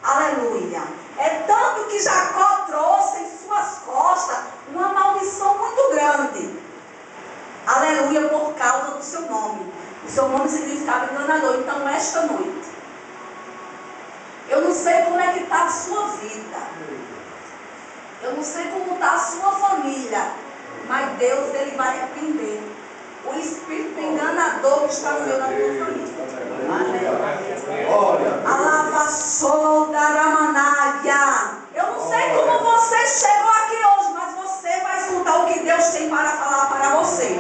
Aleluia. É tanto que Jacó trouxe em suas costas uma maldição muito grande. Aleluia, por causa do seu nome. O seu nome significava enganador. Então, esta noite, eu não sei como é que está a sua vida. Eu não sei como está a sua família. Mas Deus, Ele vai repreender o espírito enganador que está no meu, na tua família. Alavassou da Ramanaya. Eu não sei como você chegou aqui hoje, mas você vai escutar o que Deus tem para falar para você.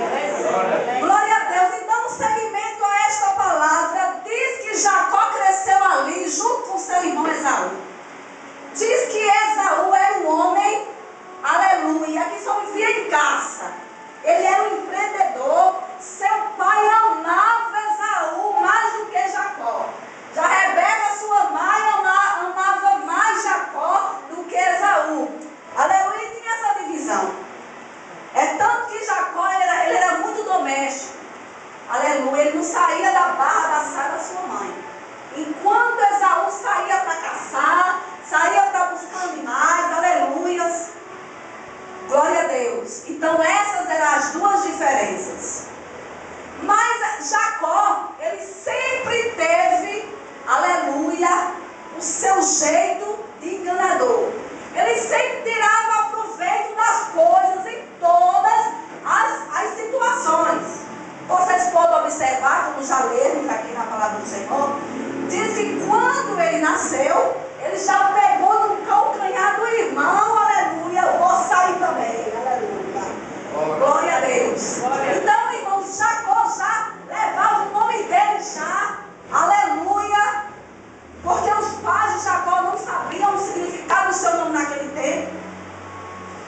Glória a Deus. E dando seguimento a esta palavra, diz que Jacó cresceu ali junto com seu irmão Esaú. Diz que Esaú era um homem, aleluia, que só vivia em caça. Ele era um empreendedor. Seu pai amava Esaú mais do que Jacó. Já Rebeca, sua mãe, amava mais Jacó do que Esaú. Aleluia, e tinha essa divisão. É tanto que Jacó ele era muito doméstico. Aleluia, ele não saía da barra da saia da sua mãe. Enquanto Esaú saía para caçar, saía para buscar animais, aleluias. Glória a Deus. Então essas eram as duas diferenças. Mas Jacó, ele sempre teve, aleluia, o seu jeito de enganador. Ele sempre tirava proveito das coisas em todas as situações. Vocês podem observar, como já lemos aqui na palavra do Senhor, diz que quando ele nasceu, ele já pegou no calcanhar do irmão, aleluia, eu vou sair também, aleluia. Glória a Deus. Então, irmãos, Jacó já levava o nome dele já, aleluia, porque os pais de Jacó não sabiam o significado do seu nome naquele tempo.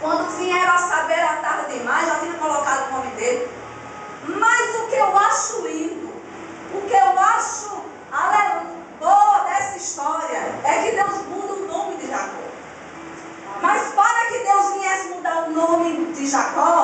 Quando vieram a saber, era tarde demais, já tinha colocado o nome dele. Mas o que eu acho lindo, o que eu acho, aleluia, boa dessa história, é que Deus muda o nome de Jacó. Mas para que Deus viesse mudar o nome de Jacó,